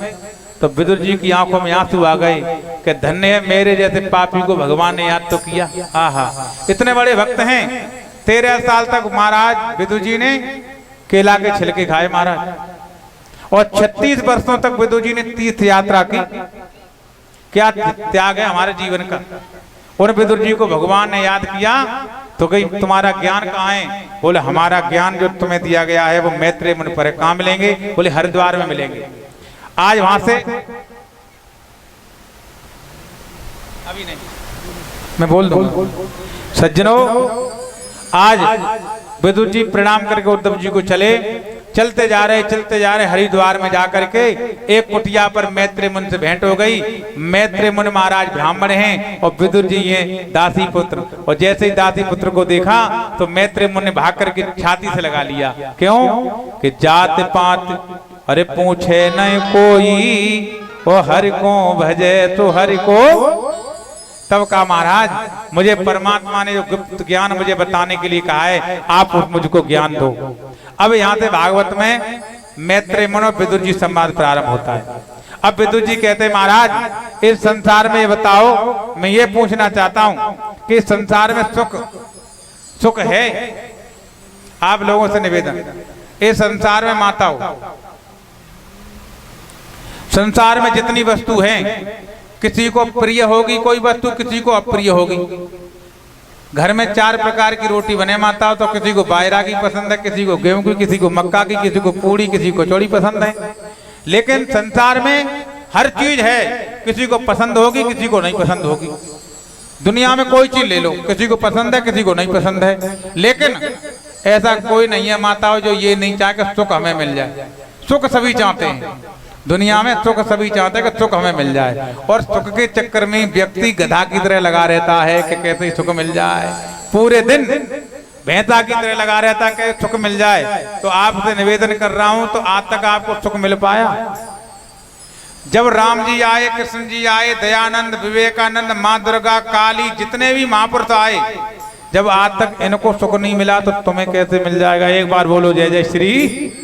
S1: तो विदुर जी की आंखों में आंसू आ गए कि धन्य है मेरे जैसे पापी को भगवान ने याद तो किया। आहा, इतने बड़े भक्त हैं। 13 साल तक महाराज विदुर जी ने केला के छिलके खाए महाराज, और 36 वर्षों तक विदुर जी ने तीर्थ यात्रा की। क्या त्याग है हमारे जीवन का। और विदुर जी को भगवान ने याद किया तो कहीं तुम्हारा ज्ञान कहाँ है? बोले हमारा ज्ञान जो तुम्हें दिया गया है वो मैत्रेय मुनि पर कहाँ मिलेंगे? बोले हरिद्वार में मिलेंगे। आज वहां से अभी नहीं, मैं बोल दूंगा। सज्जनों, आज विदुर जी प्रणाम करके उद्धव जी को चलते जा रहे हरिद्वार में जाकर के एक कुटिया पर मैत्रेय मुनि से भेंट हो गई। मैत्रेय मुनि महाराज ब्राह्मण हैं और विदुर जी ये दासी पुत्र। और जैसे ही दासी पुत्र को देखा तो मैत्रेय मुनि ने भाग करके छाती से लगा लिया। क्यों? कि जात पात अरे पूछे न कोई, वो हरि को भजे तो हरि को। तब कहा, महाराज मुझे परमात्मा ने जो गुप्त ज्ञान मुझे बताने के लिए कहा है, आप मुझको ज्ञान दो। अब यहाँ से भागवत में मैत्रेय मुनि और विदुर जी संवाद प्रारंभ होता है। अब विदुर जी कहते हैं, महाराज इस संसार में ये बताओ, मैं ये पूछना चाहता हूँ कि इस संसार में सुख है? आप लोगों से निवेदन, इस संसार में माताओं, संसार में जितनी वस्तु हैं, किसी को प्रिय होगी कोई वस्तु, किसी को अप्रिय होगी। घर में 4 प्रकार की रोटी बने माता, तो किसी को बाजरा की पसंद है, किसी को गेहूं की, किसी को मक्का की, किसी को पूड़ी, किसी को चौड़ी पसंद है। लेकिन संसार में हर चीज है, किसी को पसंद होगी, किसी को नहीं पसंद होगी। दुनिया में कोई चीज ले लो, किसी को पसंद है, किसी को नहीं पसंद है। लेकिन ऐसा कोई नहीं है माताओं जो ये नहीं चाहे कि सुख हमें मिल जाए। सुख सभी चाहते हैं, दुनिया में सुख सभी चाहते हैं कि सुख हमें मिल जाए। और सुख के चक्कर में व्यक्ति गधा की तरह लगा रहता है कि कैसे सुख मिल जाए। पूरे दिन भैंसा की तरह लगा रहता है कि सुख मिल जाए। तो आपसे निवेदन कर रहा हूं, तो आज तक आपको सुख मिल पाया? जब राम जी आए, कृष्ण जी आए, दयानंद, विवेकानंद, माँ दुर्गा, काली, जितने भी महापुरुष आए, जब आज तक इनको सुख नहीं मिला तो तुम्हें कैसे मिल जाएगा? एक बार बोलो जय जय श्री।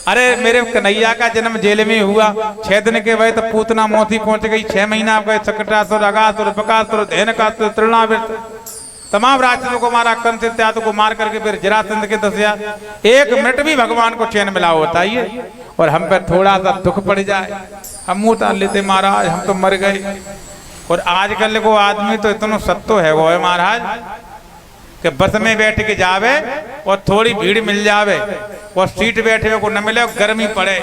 S1: अरे मेरे कन्हैया का जन्म जेल में हुआ, 6 दिन के वह तो पूतना मोती पहुंच गई। 6 महीना गए, सकटासुर, अगासुर, बकासुर, धेनुकासुर, तृणावृत, तमाम राक्षसों को मारा, कंस इत्यादि को मार करके फिर जरासंध के 10,000। 1 मिनट भी भगवान को चैन मिला हो बताइए? और हम पर थोड़ा सा दुख पड़ जाए, हम मुंह तान लेते, महाराज हम तो मर गए। और आजकल को आदमी तो इतना सत्तो है वो है महाराज कि बस में बैठ के जावे और थोड़ी भीड़ मिल जावे और सीट बैठे को न मिले, गर्मी पड़े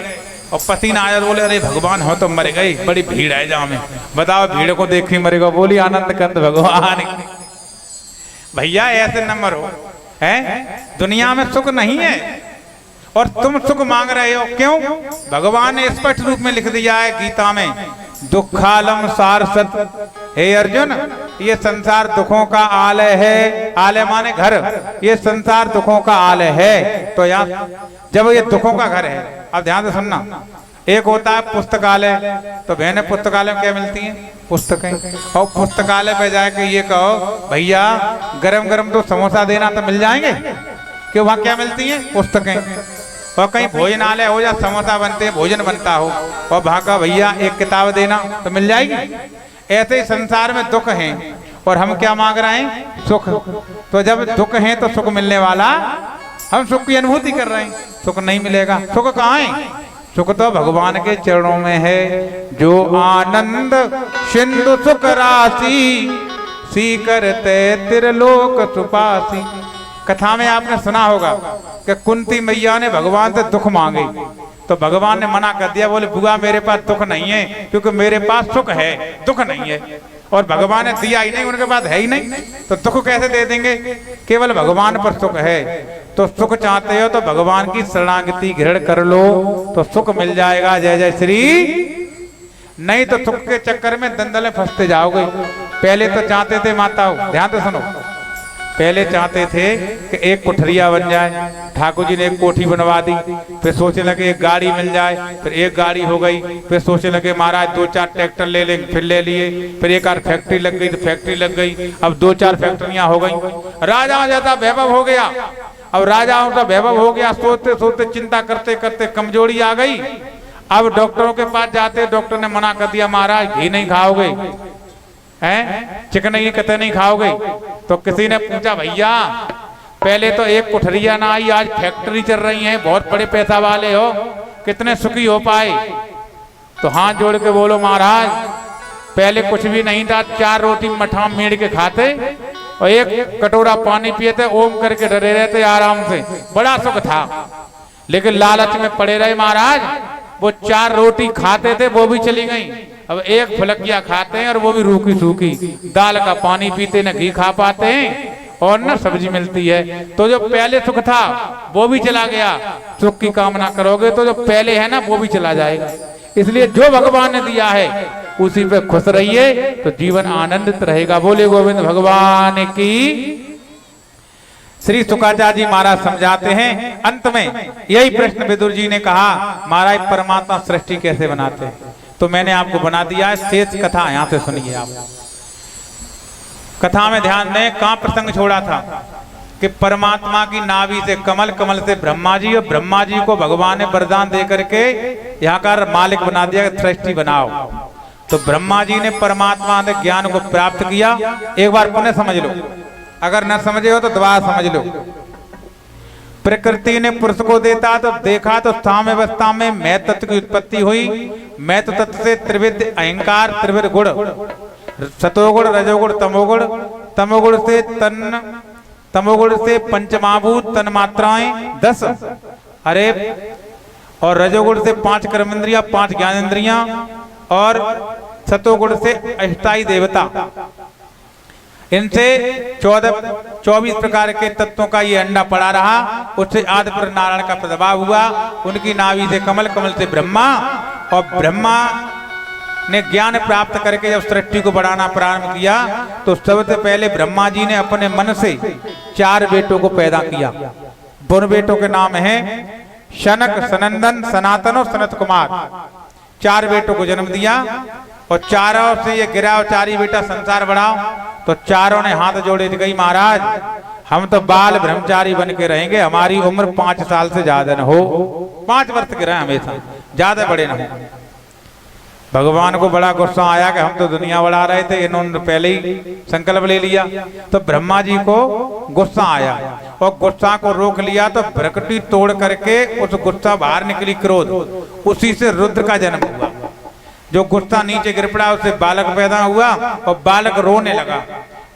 S1: और पसीना आया, बोले अरे भगवान हो तो मर गई, बड़ी भीड़ है जहाँ में। बताओ भीड़ को देख ही मरेगा। बोली आनंद कंद भगवान। भैया ऐसे न मरो, है दुनिया में सुख नहीं है और तुम सुख मांग रहे हो। क्यों? भगवान ने स्पष्ट रूप में लिख दिया है गीता में, दुखालम सारसत। हे अर्जुन, ये संसार दुखों का आलय है। आलय माने घर। ये संसार दुखों का आलय है। तो यहाँ जब ये दुखों का घर है, अब ध्यान से सुनना, एक होता है पुस्तकालय। तो बहने पुस्तकालय में क्या मिलती हैं? पुस्तकें। और पुस्तकालय पे जाके ये कहो भैया गरम गरम तो समोसा देना, तो मिल जाएंगे? कि वहाँ क्या मिलती हैं? पुस्तकें। और कहीं भोजनालय हो या समोसा बनते हैं, भोजन बनता हो, और भागा भैया एक किताब देना, तो मिल जाएगी? ऐसे ही संसार में दुख हैं और हम क्या मांग रहे हैं? सुख। तो जब दुख है तो सुख मिलने वाला, हम सुख की अनुभूति कर रहे हैं, सुख नहीं मिलेगा। सुख कहाँ है? सुख तो भगवान के चरणों में है। जो आनंद सिंधु सुख राशि, सी करते त्रिलोक सुपासी। कथा में आपने सुना होगा कि कुंती मैया ने भगवान से दुख मांगे तो भगवान ने मना कर दिया, बोले बुआ मेरे पास दुख नहीं है, क्योंकि मेरे पास सुख है, दुख नहीं है। और भगवान ने दिया ही नहीं, उनके पास है ही नहीं, तो दुख कैसे दे देंगे? केवल भगवान पर सुख है। तो सुख चाहते हो तो भगवान की शरणागति ग्रहण कर लो तो सुख मिल जाएगा। जय जय श्री। नहीं तो सुख के चक्कर में दंदल में फंसते जाओगे। पहले तो चाहते थे माताओं, ध्यान से सुनो, पहले चाहते थे कि एक कोठरिया बन जाए, ठाकुर जी ने एक कोठी बनवा दी, फिर सोचने लगे एक गाड़ी मिल जाए, फिर एक गाड़ी हो गई, फिर सोचने लगे महाराज 2-4 ट्रैक्टर ले लेंगे, फिर ले लिए, फिर एक आध फैक्ट्री लग गई तो फैक्ट्री लग गई, अब 2-4 फैक्ट्रियां हो गई। राजाओं जैसा वैभव हो गया। अब राजाओं का वैभव हो गया, सोचते सोचते चिंता करते करते कमजोरी आ गई। अब डॉक्टरों के पास जाते, डॉक्टर ने मना कर दिया महाराज घी नहीं खाओगे, हैं चिकन की कतई नहीं खाओगे। तो किसी ने पूछा भैया पहले तो एक कोठरिया ना आई, आज फैक्ट्री चल रही है, बहुत बड़े पैसा वाले हो, कितने सुखी हो पाए? तो हाथ जोड़ के बोलो महाराज पहले कुछ भी नहीं था, 4 रोटी मठा मेड़ के खाते और एक कटोरा पानी पिए, ओम करके डरे रहते आराम से, बड़ा सुख था। लेकिन लालच में पड़े रहे महाराज, वो 4 रोटी खाते थे वो भी चली गई, अब एक फुलकिया खाते हैं और वो भी रूखी सूखी, दाल का पानी पीते न घी खा पाते हैं और न सब्जी मिलती है। तो जो पहले सुख था वो भी चला गया। सुख की कामना करोगे तो जो पहले है ना वो भी चला जाएगा। इसलिए जो भगवान ने दिया है उसी पे खुश रहिए तो जीवन आनंदित रहेगा। बोले गोविंद भगवान की। श्री शुक्राचार्य जी महाराज समझाते हैं अंत में यही प्रश्न विदुर जी ने कहा, महाराज परमात्मा सृष्टि कैसे बनाते हैं? तो मैंने आपको बना दिया है, शेष कथा यहां से सुनिए आप। कथा में ध्यान दें, कहां प्रसंग छोड़ा था कि परमात्मा की नाभि से कमल, कमल से ब्रह्मा जी, और ब्रह्मा जी को भगवान ने वरदान दे करके यहाँ का मालिक बना दिया, सृष्टि बनाओ। तो ब्रह्मा जी ने परमात्मा ने ज्ञान को प्राप्त किया। एक बार पुनः समझ लो, अगर न समझे हो तो दोबारा समझ लो। प्रकृति ने पुरुष को देता तो देखा तो साम्यावस्था में मैं तत्व की उत्पत्ति हुई। मैं तत्व से त्रिविध अहंकार, त्रिविध गुण, सतोगुण, रजोगुण, तमोगुण, तमोगुण से पंचमहाभूत तन्मात्राएं 10, अरे और रजोगुण से 5 कर्मेंद्रियां, 5 ज्ञानेंद्रियां, और सतोगुण से अष्टाई देवता। इनसे 24 प्रकार के तत्वों का ये अंडा पड़ा रहा। उससे आदि पर नारायण का प्रभाव हुआ। उनकी नाभि से कमल, कमल से ब्रह्मा, और ब्रह्मा ने ज्ञान प्राप्त करके जब सृष्टि को बढ़ाना प्रारंभ किया तो सबसे पहले ब्रह्मा जी ने अपने मन से 4 बेटों को पैदा किया। उन बेटों के नाम हैं शनक, सनंदन, सनातन और सनत कुमार। 4 बेटों को जन्म दिया और चारों से ये गिराओ, 4 ही बेटा संसार बढ़ाओ। तो चारों ने हाथ जोड़े थे, गई महाराज हम तो बाल ब्रह्मचारी बन के रहेंगे, हमारी उम्र 5 साल से ज्यादा न हो, 5 वर्ष के रहे हमेशा, ज्यादा बड़े न हो। भगवान को बड़ा गुस्सा आया कि हम तो दुनिया बढ़ा रहे थे, इन्होंने पहले ही संकल्प ले लिया। तो ब्रह्मा जी को गुस्सा आया और गुस्सा को रोक लिया तो प्रकृति तोड़ करके उस गुस्सा बाहर निकली, क्रोध, उसी से रुद्र का जन्म हुआ। जो गुस्सा नीचे गिर पड़ा उससे बालक पैदा हुआ और बालक रोने लगा,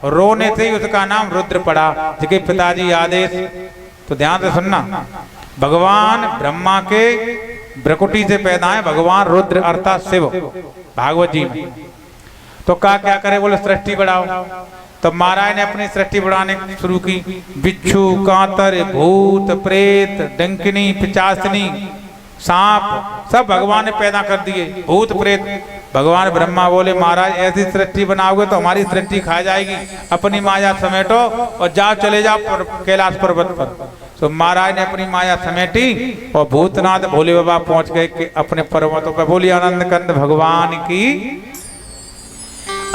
S1: रोने से ही उसका नाम रुद्र पड़ा, जिसके पिताजी आदेश। तो ध्यान से सुनना, भगवान ब्रह्मा के भ्रकुटी से पैदा है भगवान रुद्र अर्थात शिव, भागवत जी में। तो क्या करे, बोले सृष्टि बढ़ाओ। तो महाराज ने अपनी सृष्टि बढ़ाने शुरू की। बिच्छू, कांतर, भूत, प्रेत, डंकिनी, पिचासिनी, सांप, सब भगवान ने पैदा कर दिए। भूत प्रेत, भगवान ब्रह्मा बोले महाराज ऐसी सृष्टि बनाओगे तो हमारी सृष्टि खा जाएगी, अपनी माया समेटो और जाओ, चले जाओ कैलाश पर्वत पर। तो महाराज ने अपनी माया समेटी और भूतनाथ भोले बाबा पहुंच गए कि अपने पर्वतों पर। बोली आनंद कंद भगवान की।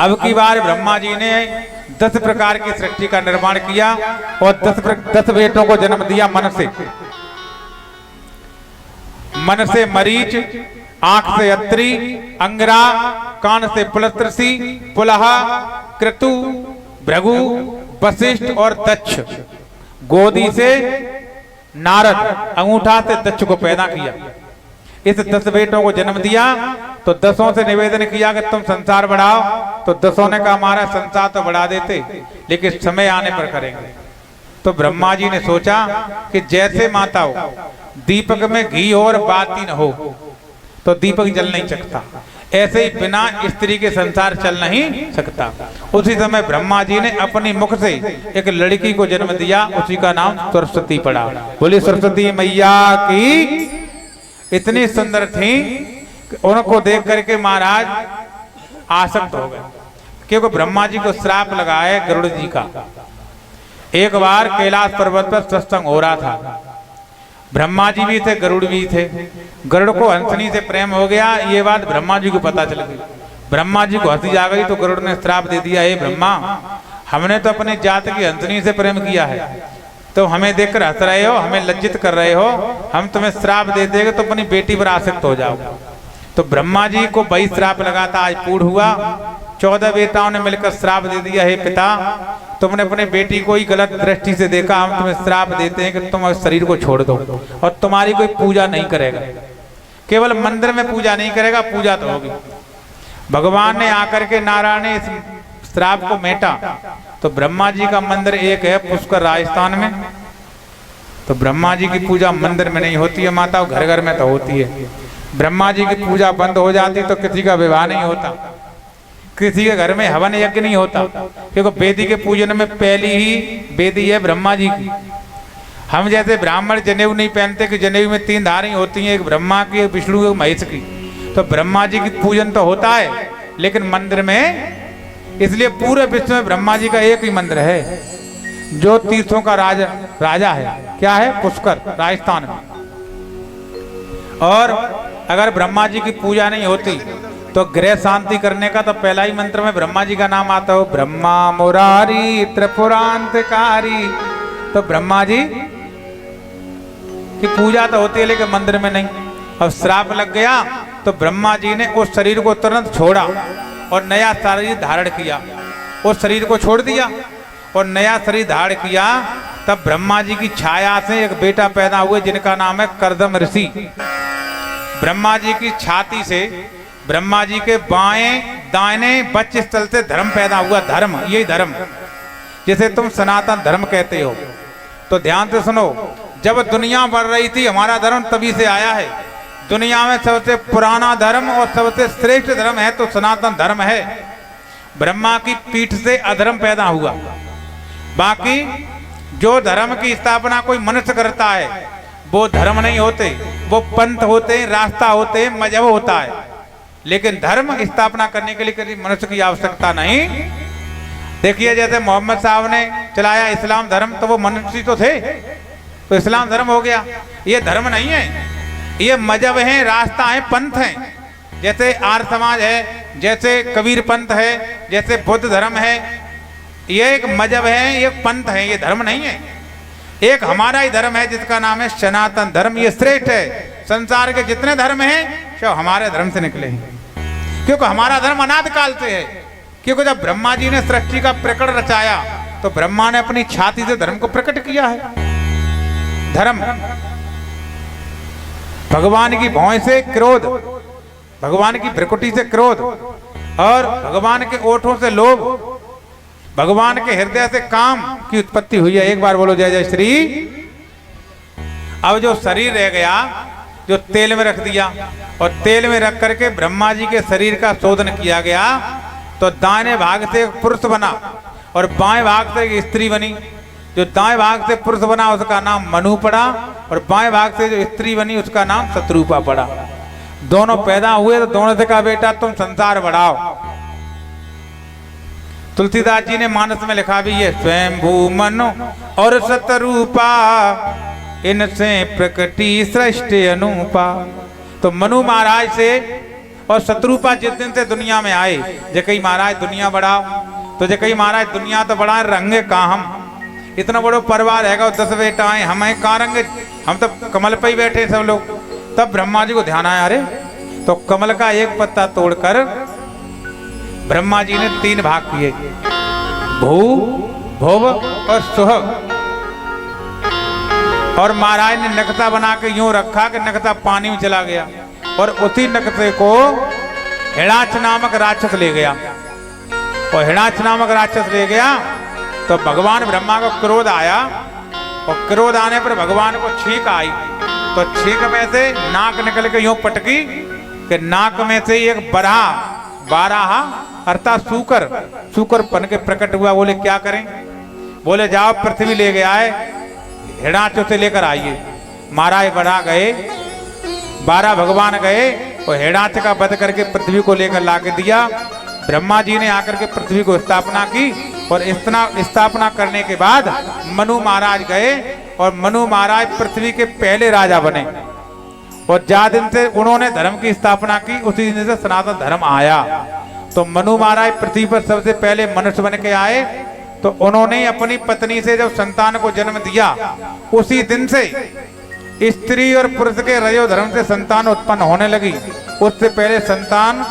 S1: अब की बार ब्रह्मा जी ने 10 प्रकार की सृष्टि का निर्माण किया और 10 बेटों को जन्म दिया मन से। मन से मरीच, आंख से अत्रि, अंगरा, कान से पुलस्त्रसी, पुलहा, क्रतु, भृगु, वशिष्ठ और दक्ष। गोदी से नारद, अंगूठा से दक्ष को पैदा किया। इस 10 बेटों को जन्म दिया तो 10 से निवेदन किया कि तुम संसार बढ़ाओ, तो 10 ने कहा हमारा संसार तो बढ़ा देते लेकिन समय आने पर करेंगे। तो ब्रह्मा जी ने सोचा कि जैसे माता हो दीपक में घी हो और बाती न हो तो दीपक जल नहीं सकता, ऐसे ही बिना स्त्री के संसार चल नहीं सकता। उसी समय ब्रह्मा जी ने अपनी मुख से एक लड़की को जन्म दिया, उसी का नाम सरस्वती पड़ा। बोली सरस्वती मैया की। इतनी सुंदर थी, उनको देख करके महाराज आसक्त हो गए, क्योंकि ब्रह्मा जी को श्राप लगा है गरुड़ जी का। एक बार कैलाश पर्वत पर सत्संग हो रहा था, ब्रह्मा जी भी थे, गरुड़ भी थे। गरुड़ को हंसनी से प्रेम हो गया, ये बात ब्रह्मा जी को पता चल गई। ब्रह्मा जी को हंसी आ गई तो गरुड़ ने श्राप दे दिया, हे ब्रह्मा, हमने तो अपनी जात की हंसनी से प्रेम किया है, तो हमें देखकर हंस रहे हो, हमें लज्जित कर रहे हो, हम तुम्हें श्राप दे देंगे तो अपनी बेटी पर आसक्त हो जाओ। तो ब्रह्मा जी को 22 श्राप लगा था, आज पूर्ण हुआ। 14 बेटाओं ने मिलकर श्राप दे दिया, हे पिता, तुमने अपने बेटी को ही गलत दृष्टि से देखा, हम तुम्हें श्राप देते हैं कि तुम इस शरीर को छोड़ दो और तुम्हारी कोई पूजा नहीं करेगा, केवल मंदिर में पूजा नहीं करेगा, पूजा तो होगी। भगवान ने आकर के नारायण ने इस श्राप को मेटा। तो ब्रह्मा जी का मंदिर एक है पुष्कर राजस्थान में, तो ब्रह्मा जी की पूजा मंदिर में नहीं होती है माता, घर घर में तो होती है। ब्रह्मा जी की पूजा बंद हो जाती तो किसी का विवाह नहीं होता, किसी के घर में हवन यज्ञ नहीं होता, क्योंकि वेदी के पूजन में पहली ही वेदी है ब्रह्मा जी की। हम जैसे ब्राह्मण जनेऊ नहीं पहनते कि जनेऊ में 3 धारें होती हैं, एक ब्रह्मा की, एक विष्णु, एक महेश की। तो ब्रह्मा जी की पूजन तो होता है लेकिन मंदिर में, इसलिए पूरे विश्व में ब्रह्मा जी का एक ही मंदिर है जो तीर्थों का राजा है। क्या है? पुष्कर राजस्थान में। और अगर ब्रह्मा जी की पूजा नहीं होती तो गृह शांति करने का तो पहला ही मंत्र में ब्रह्मा जी का नाम आता हो, ब्रह्मा मुरारी त्रिपुरांतकारी। तो ब्रह्मा जी की पूजा तो होती है लेकिन मंदिर में नहीं। अब श्राप लग गया तो ब्रह्मा जी ने उस शरीर को तुरंत छोड़ा और नया शरीर धारण किया। उस शरीर को छोड़ दिया और नया शरीर धारण किया। तब ब्रह्मा जी की छाया से एक बेटा पैदा हुए जिनका नाम है कर्दम ऋषि। ब्रह्मा जी की छाती से ब्रह्मा जी के बाएं दाहिने बच्चे स्थल से धर्म पैदा हुआ। धर्म, यही धर्म जिसे तुम सनातन धर्म कहते हो। तो ध्यान से सुनो, जब दुनिया बढ़ रही थी हमारा धर्म तभी से आया है। दुनिया में सबसे पुराना धर्म और सबसे श्रेष्ठ धर्म है तो सनातन धर्म है। ब्रह्मा की पीठ से अधर्म पैदा हुआ। बाकी जो धर्म की स्थापना कोई मनुष्य करता है वो धर्म नहीं होते, वो पंथ होते हैं, रास्ता होते हैं, मजहब होता है। लेकिन धर्म स्थापना करने के लिए किसी मनुष्य की आवश्यकता नहीं। देखिए जैसे मोहम्मद साहब ने चलाया इस्लाम धर्म, तो वो मनुष्य तो थे, तो इस्लाम धर्म हो गया। ये धर्म नहीं है, ये मजहब है, रास्ता है, पंथ है। जैसे आर्य समाज है, जैसे कबीर पंथ है, जैसे बुद्ध धर्म है, ये एक मजहब है, ये पंथ है, ये धर्म नहीं है। एक हमारा ही धर्म है जिसका नाम है सनातन धर्म। ये श्रेष्ठ है। संसार के जितने धर्म हैं सब हमारे धर्म से निकले हैं, क्योंकि हमारा धर्म अनादि काल से है। क्योंकि जब ब्रह्मा जी ने सृष्टि का प्रकट रचाया तो ब्रह्मा ने अपनी छाती से धर्म को प्रकट किया है। धर्म भगवान की भौं से क्रोध, भगवान की भ्रकुटी से क्रोध, और भगवान के ओठों से लोभ, भगवान के हृदय से काम की उत्पत्ति हुई है। एक बार बोलो जय जय श्री। अब जो शरीर रह गया, जो तेल में रख दिया और तेल में रख करके ब्रह्मा जी के शरीर का शोधन किया गया, तो दाहिने भाग से एक पुरुष बना और बाएं भाग से एक स्त्री बनी। जो दाएं भाग से पुरुष बना उसका नाम मनु पड़ा और बाएं भाग से जो स्त्री बनी उसका नाम शत्रुपा पड़ा। दोनों पैदा हुए तो दोनों से कहा बेटा तुम संसार बढ़ाओ। तुलसीदास जी ने मानस में लिखा भी है, स्वयंभू मनु और शतरूपा इनसे प्रकटी सृष्टि अनुपा। तो मनु महाराज से और शत्रुपा जिस दिन से दुनिया में आए, जकई महाराज दुनिया बढ़ाओ, तो जकई महाराज दुनिया तो बढ़ाए, रंगे कहाँ हम? इतना बड़ो परिवार है, 10 बेटा है, हमें कहाँ रंगे? हम तो कमल पे ही बैठे सब लोग। तब ब्रह्मा जी को ध्यान आया, अरे तो कमल का एक पत्ता तोड़कर ब्रह्मा जी ने 3 भाग किए, भू, भुव और सुह। और महाराज ने नक्शा बना के यूं रखा कि नक्शा पानी में चला गया। और उसी नक्शे को हिड़ाच नामक राक्षस ले गया। और हिड़ाच नामक राक्षस ले गया तो भगवान ब्रह्मा को क्रोध आया, और क्रोध आने पर भगवान को छींक आई, तो छींक में से नाक निकल के यूं पटकी कि नाक में से एक बारहा अर्थात सूकर बन के प्रकट हुआ। बोले क्या करें? बोले जाओ पृथ्वी ले गया है, हिड़ाच उसे लेकर आइए। महाराज बढ़ा गए, 12 भगवान गए और हिड़ाच का वध करके पृथ्वी को लेकर लाके दिया। ब्रह्मा जी ने आकर के पृथ्वी को स्थापना की, और स्थापना करने के बाद मनु महाराज गए, और मनु महाराज पृथ्वी के पहले राजा बने। और जा दिन से उन्होंने धर्म की स्थापना की, उसी दिन से सनातन धर्म आया। तो मनु महाराज पृथ्वी पर सबसे पहले मनुष्य बन के आए। तो उन्होंने अपनी पत्नी से जब संतान को जन्म दिया, उसी दिन से स्त्री और पुरुष के रजो धर्म से संतान उत्पन्न होने लगी। उससे पहले संतान